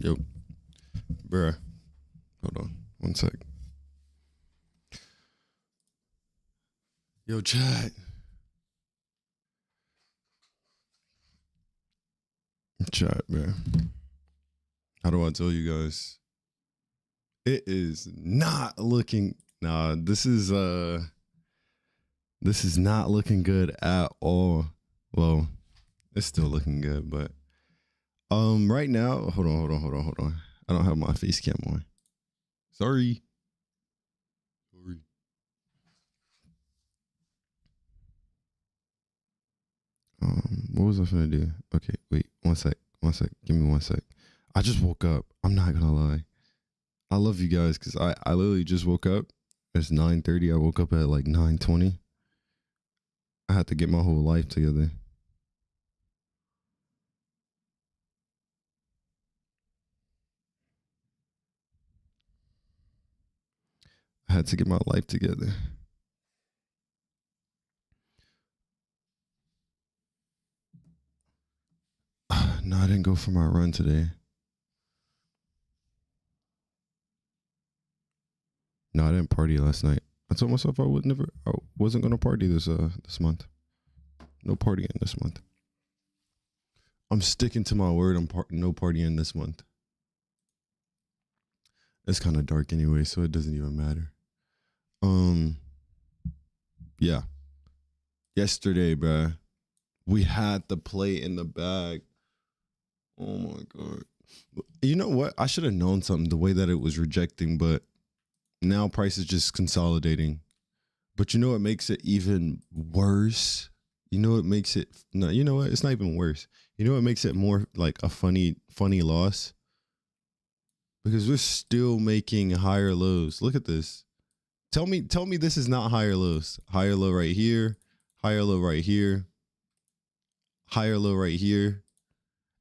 Yo, bruh. Hold on. One sec. Yo, chat. Chat, bruh. How do I tell you guys? It is not looking. Nah, this is not looking good at all. Well, it's still looking good, but right now, hold on. I don't have my face cam on. Sorry. What was I finna do? Okay, wait, one sec. Give me 1 sec. I just woke up. I'm not gonna lie. I love you guys because I literally just woke up. It's 9:30. I woke up at like 9:20. I had to get my whole life together. I had to get my life together. No, I didn't go for my run today. No, I didn't party last night. I told myself I wasn't gonna party this month. No partying this month. I'm sticking to my word. No partying this month. It's kind of dark anyway, so it doesn't even matter. Yeah. Yesterday, bruh, we had the play in the bag. Oh my god. You know what? I should have known something the way that it was rejecting, but now price is just consolidating. But you know what makes it even worse? You know what makes it no, you know what? It's not even worse. You know what makes it more like a funny loss? Because we're still making higher lows. Look at this. Tell me this is not higher lows. Higher low right here, higher low right here, higher low right here.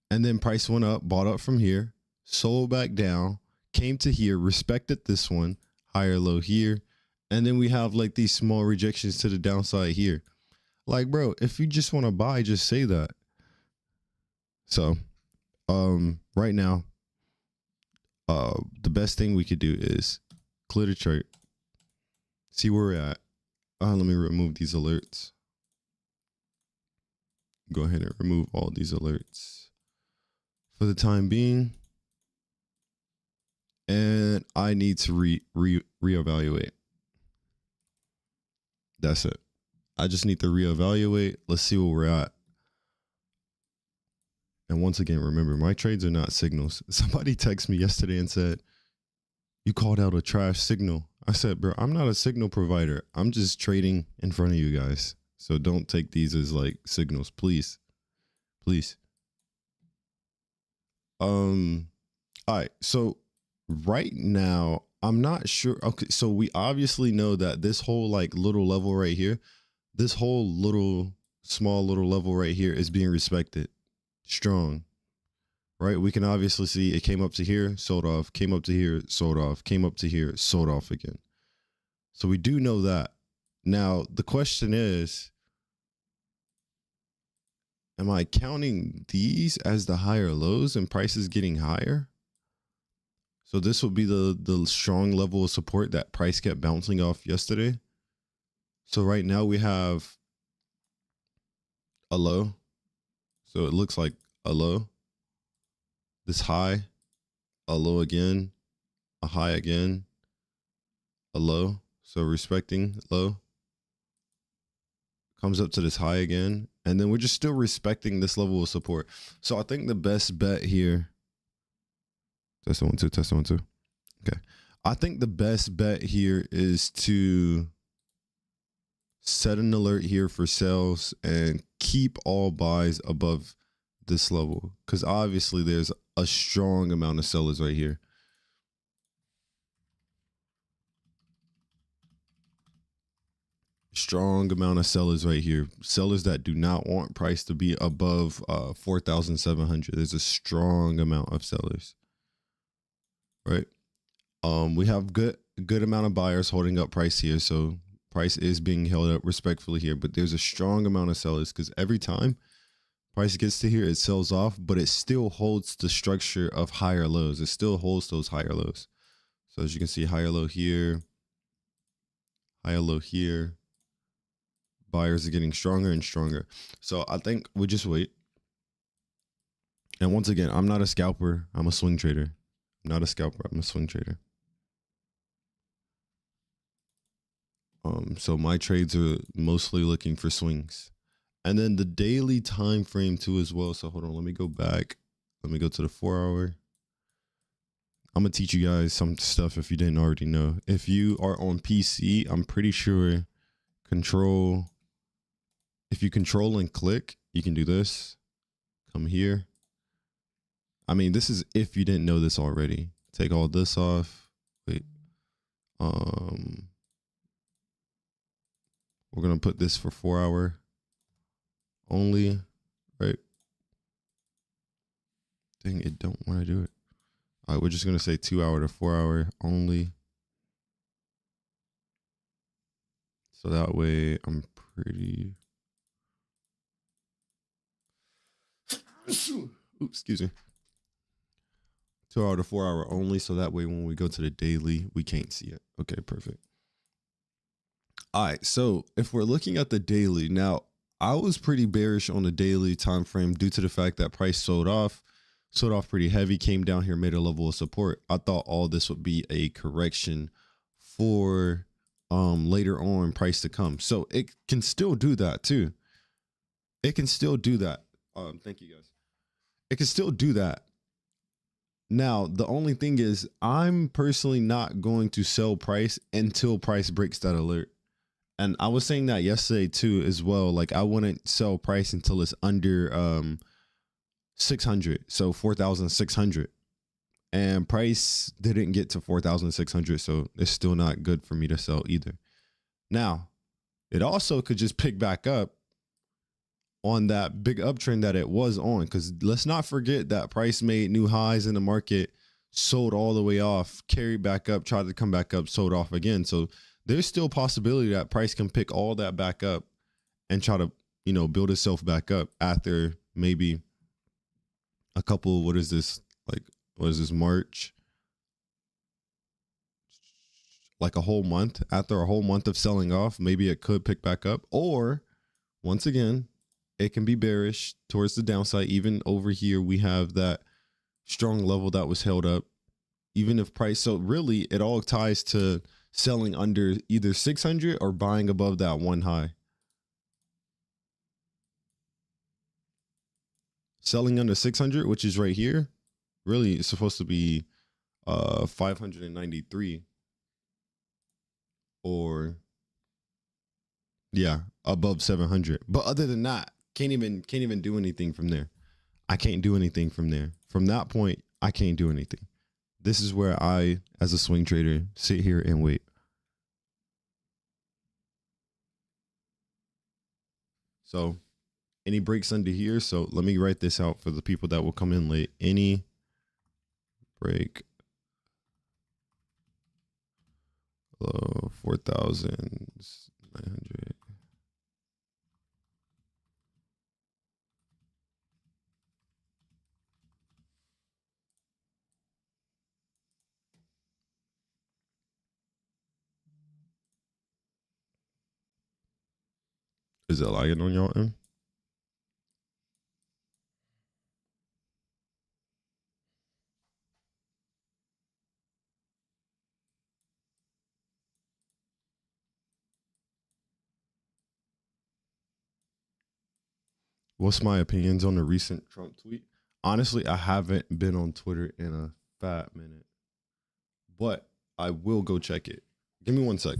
And then price went up, bought up from here, sold back down, came to here, respected this one, higher low here. And then we have like these small rejections to the downside here. Like, bro, if you just want to buy, just say that. So, right now, the best thing we could do is clear the chart, see where we're at. Let me remove these alerts. Go ahead and remove all these alerts for the time being. And I need to reevaluate. That's it. I just need to reevaluate. Let's see where we're at. And once again, remember, my trades are not signals. Somebody texted me yesterday and said, you called out a trash signal. I said, bro, I'm not a signal provider. I'm just trading in front of you guys. So don't take these as like signals, please. Please. All right. So right now, I'm not sure. Okay. So we obviously know that this whole like little level right here, this whole small little level right here is being respected. Strong. Right? We can obviously see it came up to here, sold off, came up to here, sold off, came up to here, sold off again. So we do know that. Now, the question is, am I counting these as the higher lows and prices getting higher? So this will be the strong level of support that price kept bouncing off yesterday. So right now we have a low. So it looks like a low. This high, a low again, a high again, a low. So respecting low. Comes up to this high again. And then we're just still respecting this level of support. So I think the best bet here. Test 1 2, test 1 2. Okay. I think the best bet here is to set an alert here for sales and keep all buys above this level. Because obviously there's a strong amount of sellers right here. Strong amount of sellers right here. Sellers that do not want price to be above 4,700. There's a strong amount of sellers. Right. We have good amount of buyers holding up price here. So price is being held up respectfully here, but there's a strong amount of sellers because every time Price gets to here, it sells off, but it still holds the structure of higher lows. It still holds those higher lows. So as you can see, higher low here, higher low here. Buyers are getting stronger and stronger. So I think we just wait. And once again, I'm not a scalper. I'm a swing trader. I'm not a scalper. I'm a swing trader. So my trades are mostly looking for swings. And then the daily time frame too as well. So hold on, let me go back. Let me go to the 4 hour. I'm gonna teach you guys some stuff if you didn't already know. If you are on PC, I'm pretty sure if you control and click, you can do this. Come here. I mean, this is if you didn't know this already. Take all this off. Wait. We're gonna put this for 4 hour only, right? Dang, it don't want to do it. All right, we're just gonna say 2 hour to 4 hour only. So that way I'm pretty. Oops, excuse me. 2 hour to 4 hour only. So that way when we go to the daily, we can't see it. Okay, perfect. All right, so if we're looking at the daily now, I was pretty bearish on the daily time frame due to the fact that price sold off pretty heavy, came down here, made a level of support. I thought all this would be a correction for later on price to come. So it can still do that too. It can still do that. Thank you guys. It can still do that. Now, the only thing is I'm personally not going to sell price until price breaks that alert. And I was saying that yesterday too as well. Like I wouldn't sell price until it's under 600. So 4,600. And price didn't get to 4,600. So it's still not good for me to sell either. Now, it also could just pick back up on that big uptrend that it was on. Because let's not forget that price made new highs in the market, sold all the way off, carried back up, tried to come back up, sold off again. So there's still possibility that price can pick all that back up and try to, you know, build itself back up after maybe a couple, what is this, March? Like a whole month. After a whole month of selling off, maybe it could pick back up. Or once again, it can be bearish towards the downside. Even over here, we have that strong level that was held up. Even if price, so really it all ties to selling under either 600 or buying above that one high. Selling under 600, which is right here, really it's supposed to be 593 or yeah, above 700. But other than that, can't even do anything from there. I can't do anything from there. From that point, I can't do anything. This is where I, as a swing trader, sit here and wait. So any breaks under here. So let me write this out for the people that will come in late. Any break below 4,900. Is it lagging on y'all end? What's my opinions on the recent Trump tweet? Honestly, I haven't been on Twitter in a fat minute, but I will go check it. Give me 1 sec.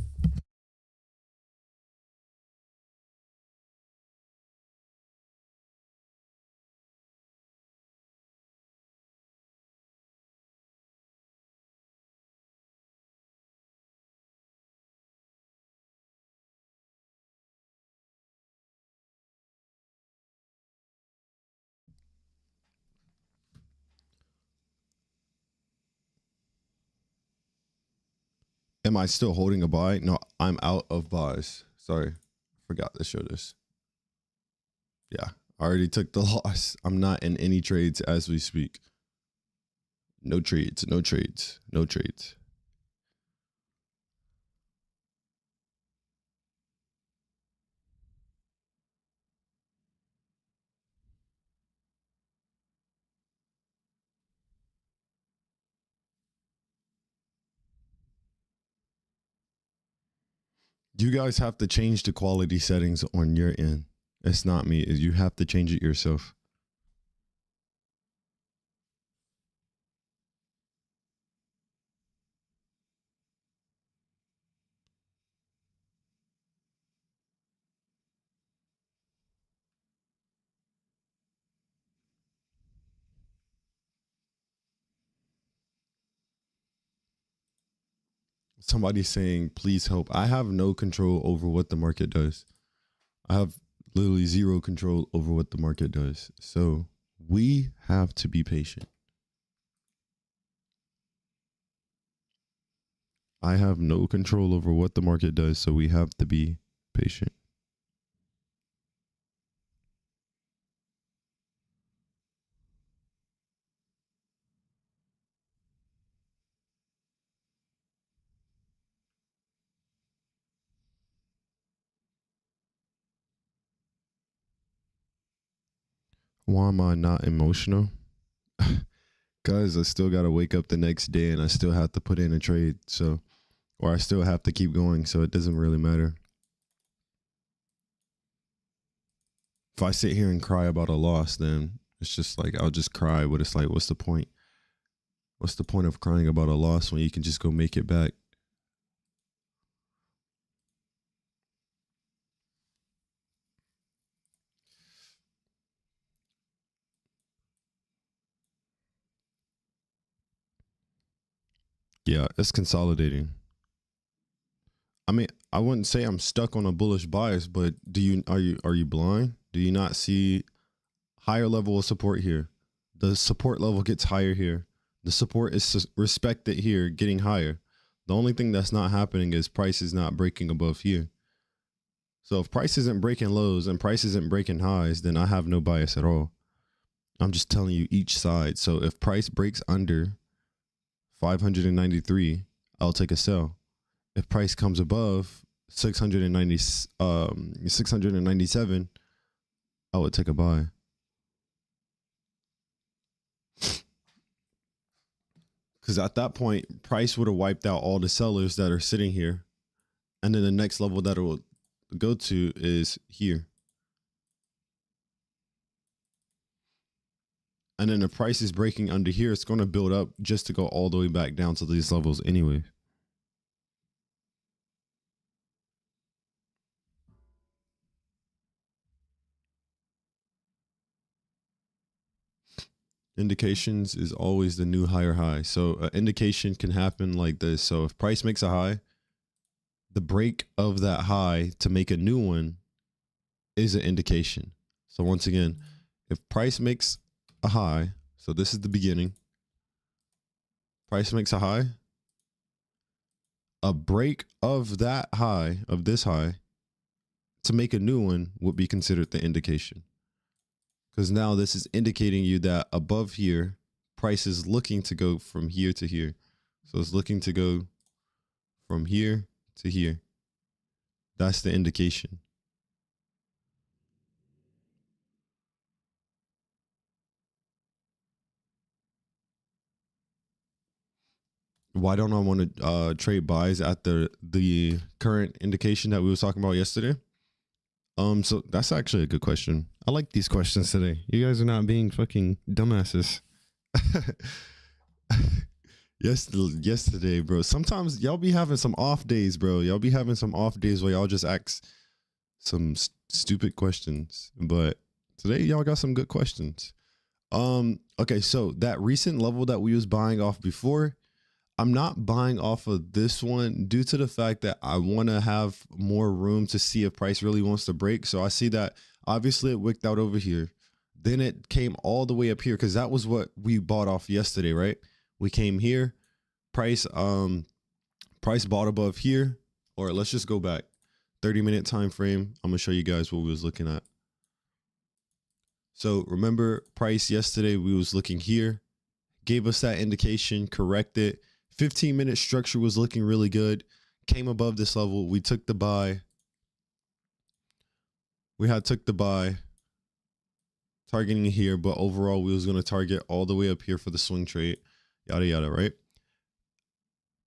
Am I still holding a buy? No, I'm out of buys. Sorry, forgot to show this. Yeah, I already took the loss. I'm not in any trades as we speak. No trades, no trades, no trades. You guys have to change the quality settings on your end. It's not me. You have to change it yourself. Somebody's saying, please help. I have no control over what the market does. I have literally zero control over what the market does. So we have to be patient. I have no control over what the market does. So we have to be patient. Why am I not emotional? Because I still got to wake up the next day and I still have to put in a trade. So, or I still have to keep going. So it doesn't really matter. If I sit here and cry about a loss, then it's just like, I'll just cry. But it's like, what's the point? What's the point of crying about a loss when you can just go make it back? Yeah, it's consolidating. I mean, I wouldn't say I'm stuck on a bullish bias, but are you blind? Do you not see higher level of support here? The support level gets higher here. The support is respected here, getting higher. The only thing that's not happening is price is not breaking above here. So if price isn't breaking lows and price isn't breaking highs, then I have no bias at all. I'm just telling you each side. So if price breaks under 593, I'll take a sell. If price comes above 697, I would take a buy. Because at that point, price would have wiped out all the sellers that are sitting here. And then the next level that it will go to is here. And then the price is breaking under here. It's going to build up just to go all the way back down to these levels anyway. Indications is always the new higher high. So an indication can happen like this. So if price makes a high, the break of that high to make a new one is an indication. So once again, if price makes a high, so this is the beginning, price makes a high, a break of that high, of this high, to make a new one would be considered the indication. Because now this is indicating you that above here, price is looking to go from here to here. So it's looking to go from here to here. That's the indication. Why don't I want to trade buys at the current indication that we were talking about yesterday? So that's actually a good question. I like these questions today. You guys are not being fucking dumbasses. Yesterday, bro. Sometimes y'all be having some off days, bro. Y'all be having some off days where y'all just ask some stupid questions. But today y'all got some good questions. Okay, so that recent level that we was buying off before, I'm not buying off of this one due to the fact that I want to have more room to see if price really wants to break. So I see that obviously it wicked out over here. Then it came all the way up here because that was what we bought off yesterday, right? We came here, price bought above here, or let's just go back 30-minute time frame. I'm gonna show you guys what we was looking at. So remember price yesterday, we was looking here, gave us that indication, corrected. 15-minute structure was looking really good. Came above this level. We took the buy. We had took the buy, targeting here, but overall we was going to target all the way up here for the swing trade, yada, yada, right?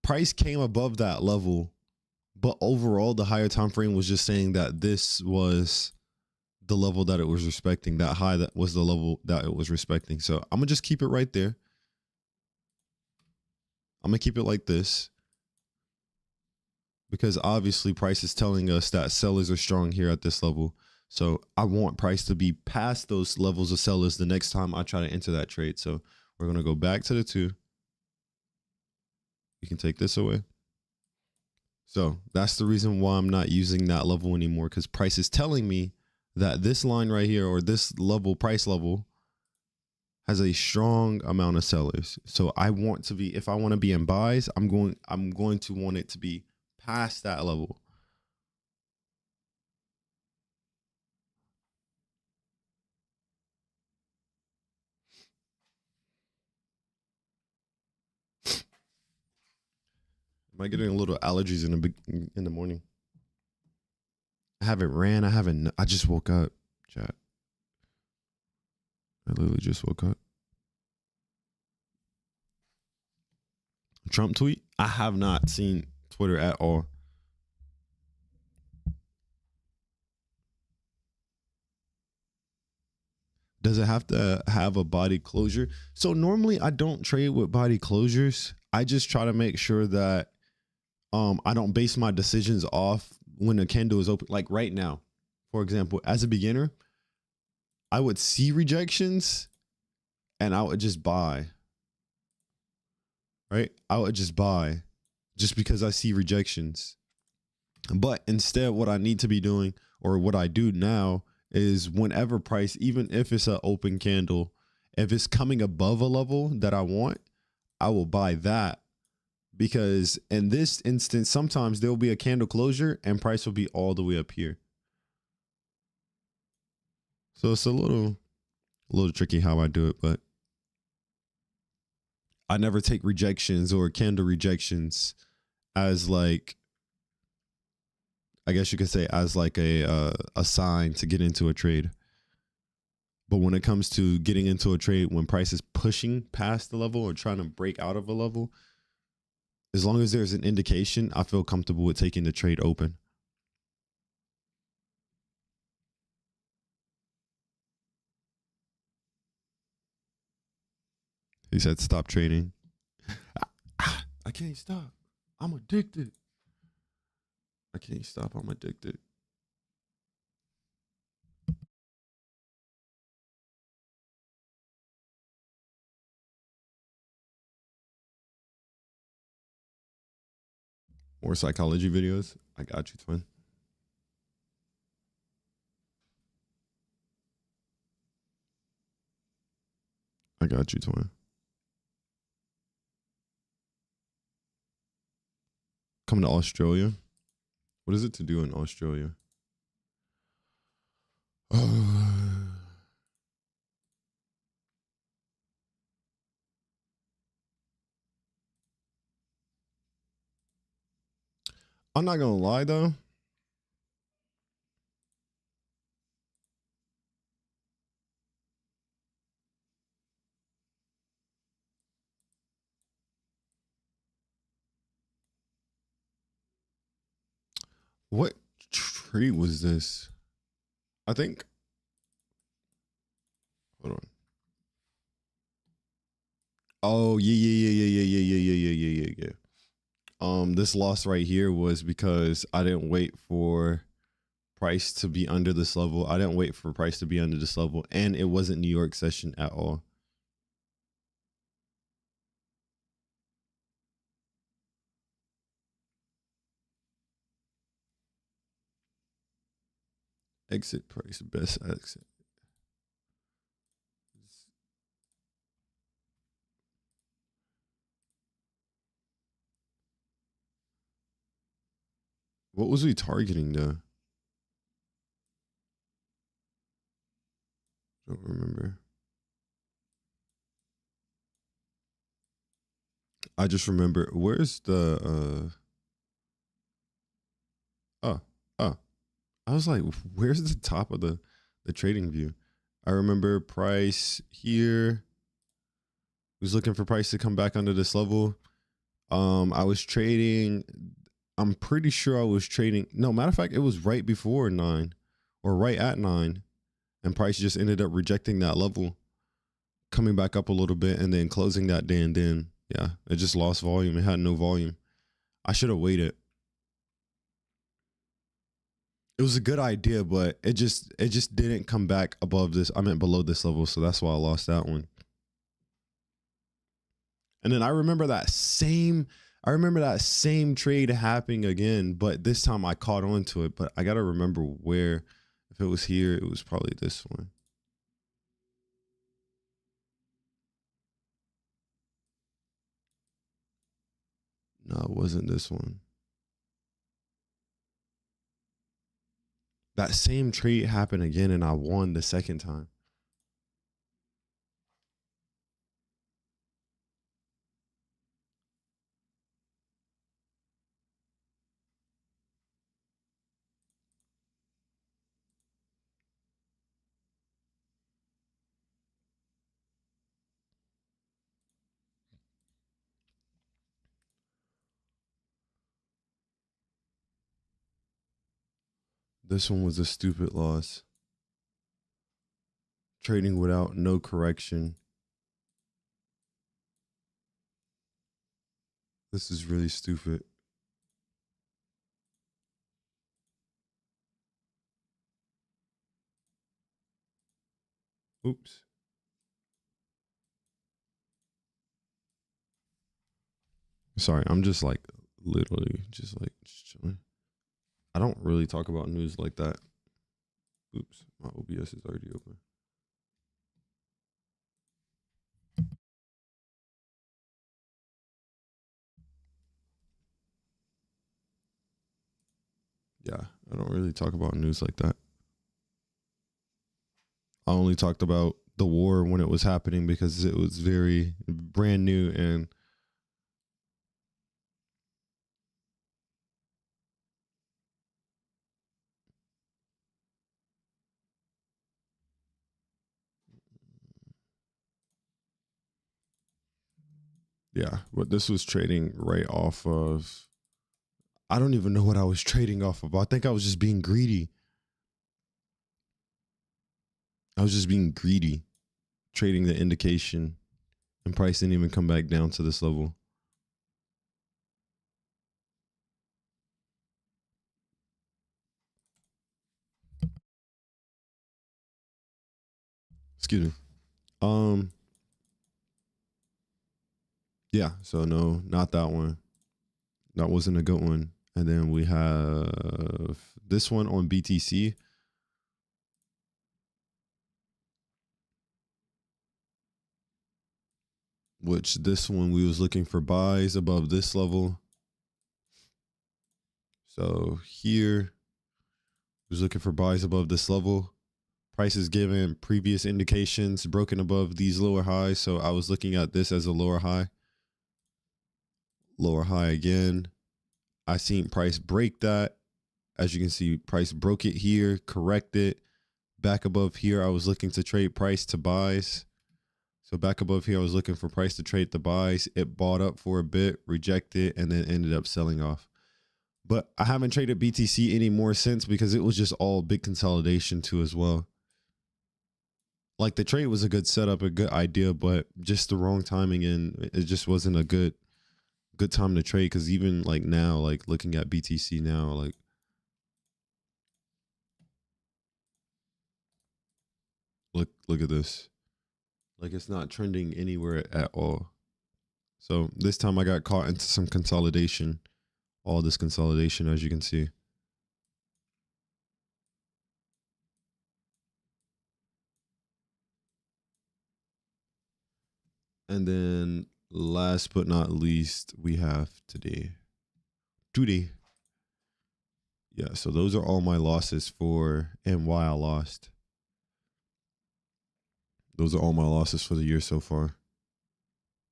Price came above that level, but overall the higher time frame was just saying that this was the level that it was respecting. That high, that was the level that it was respecting. So I'm gonna just keep it right there. I'm gonna keep it like this, because obviously price is telling us that sellers are strong here at this level. So I want price to be past those levels of sellers the next time I try to enter that trade. So we're going to go back to the 2. You can take this away. So that's the reason why I'm not using that level anymore, because price is telling me that this line right here, or this level, price level, has a strong amount of sellers. So I want to be, if I want to be in buys, I'm going to want it to be past that level. Am I getting a little allergies in the morning? I haven't ran. I just woke up, chat. I literally just woke up. Trump tweet? I have not seen Twitter at all. Does it have to have a body closure? So normally I don't trade with body closures. I just try to make sure that I don't base my decisions off when a candle is open. Like right now, for example, as a beginner, I would see rejections and I would just buy. Right? I would just buy just because I see rejections. But instead, what I need to be doing, or what I do now, is whenever price, even if it's an open candle, if it's coming above a level that I want, I will buy that. Because in this instance, sometimes there will be a candle closure and price will be all the way up here. So it's a little tricky how I do it, but I never take rejections or candle rejections as like, I guess you could say, as like a sign to get into a trade. But when it comes to getting into a trade, when price is pushing past the level or trying to break out of a level, as long as there's an indication, I feel comfortable with taking the trade open. He said, stop trading. I can't stop. I'm addicted. I can't stop. I'm addicted. More psychology videos. I got you, twin. I got you, twin. Coming to Australia. What is it to do in Australia? I'm not gonna lie though. What tree was this? I think. Hold on. Oh yeah. This loss right here was because I didn't wait for price to be under this level. I didn't wait for price to be under this level, and it wasn't New York session at all. Exit price, best exit. What was we targeting though? don't remember. I just remember, where's the oh, oh. I was like, where's the top of the trading view? I remember price here. Was looking for price to come back under this level. I was trading. I'm pretty sure I was trading. No, matter of fact, it was right before 9 or right at 9. And price just ended up rejecting that level, coming back up a little bit and then closing that day. And then, yeah, it just lost volume. It had no volume. I should have waited. It was a good idea, but it just didn't come back above this. I meant below this level. So that's why I lost that one. And then I remember that same trade happening again, but this time I caught on to it. But I got to remember where. If it was here, it was probably this one. No, it wasn't this one. That same trade happened again and I won the second time. This one was a stupid loss. Trading without no correction. This is really stupid. Oops. Sorry, I'm just like literally just chilling. I don't really talk about news like that. Oops, my OBS is already open. Yeah, I don't really talk about news like that. I only talked about the war when it was happening because it was very brand new and yeah, but this was trading right off of, I don't even know what I was trading off of. I think I was just being greedy. I was just being greedy, trading the indication, and price didn't even come back down to this level. Excuse me. Yeah, so no, not that one. That wasn't a good one. And then we have this one on BTC. Which this one we was looking for buys above this level. So here was looking for buys above this level. Prices given previous indications broken above these lower highs. So I was looking at this as a lower high. Lower high again. I seen price break that. As you can see, price broke it here, correct it. Back above here, I was looking to trade price to buys. So back above here, I was looking for price to trade the buys. It bought up for a bit, rejected, and then ended up selling off. But I haven't traded BTC anymore since because it was just all big consolidation too as well. Like the trade was a good setup, a good idea, but just the wrong timing, and it just wasn't a good time to trade. Because even like now, like looking at BTC now, like look at this. Like it's not trending anywhere at all. So this time I got caught into some consolidation. All this consolidation, as you can see. And then last but not least, we have today. Yeah, so those are all my losses for and why I lost. Those are all my losses for the year so far.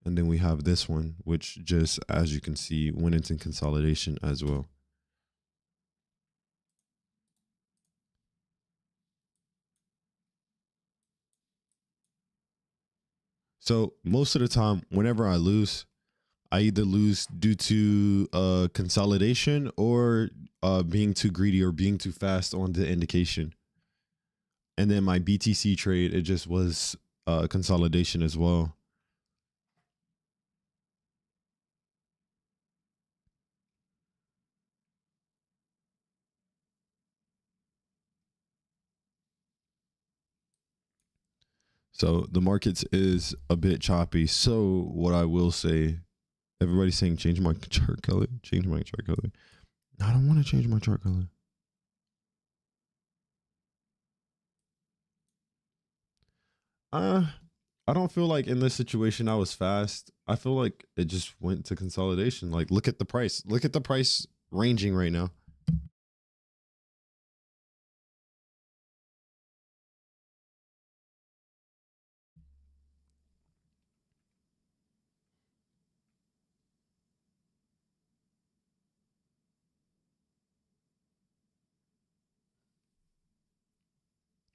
And then we have this one, which just, as you can see, went into consolidation as well. So most of the time, whenever I lose, I either lose due to consolidation or being too greedy or being too fast on the indication. And then my BTC trade, it just was consolidation as well. So the markets is a bit choppy. So what I will say, everybody's saying change my chart color, change my chart color. I don't want to change my chart color. I don't feel like in this situation I was fast. I feel like it just went to consolidation. Like, look at the price. Look at the price ranging right now.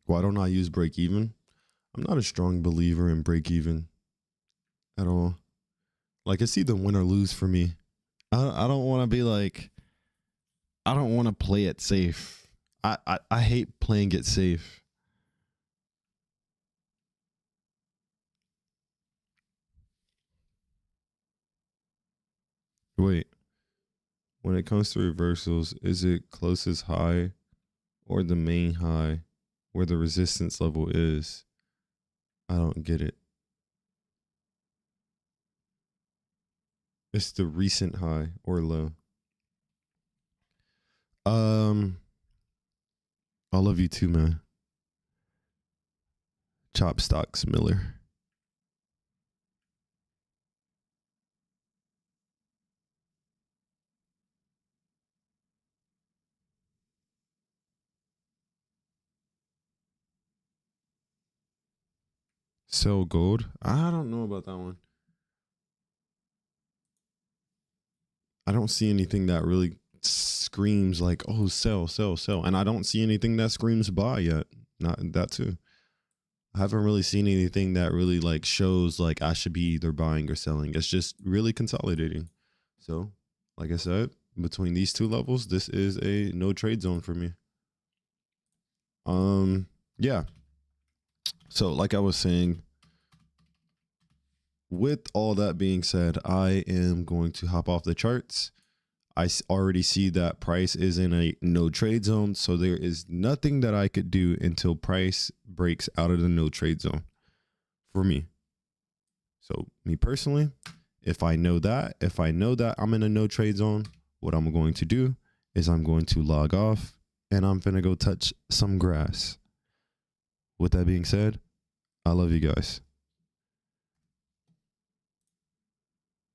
Why don't I use break even? I'm not a strong believer in break even at all. Like, it's either win or lose for me. I don't want to be like, I don't want to play it safe. I hate playing it safe. Wait, when it comes to reversals, is it closest high or the main high where the resistance level is? I don't get it. It's the recent high or low. I love you too, man. Chop stocks, Miller. Sell gold. I don't know about that one. I don't see anything that really screams like, oh, sell, sell, sell. And I don't see anything that screams buy yet. Not that too. I haven't really seen anything that really like shows like I should be either buying or selling. It's just really consolidating. So, like I said, between these two levels, this is a no trade zone for me. Yeah. So, like I was saying, with all that being said, I am going to hop off the charts. I already see that price is in a no trade zone. So there is nothing that I could do until price breaks out of the no trade zone for me. So me personally, if I know that I'm in a no trade zone, what I'm going to do is I'm going to log off and I'm going to go touch some grass. With that being said, I love you guys.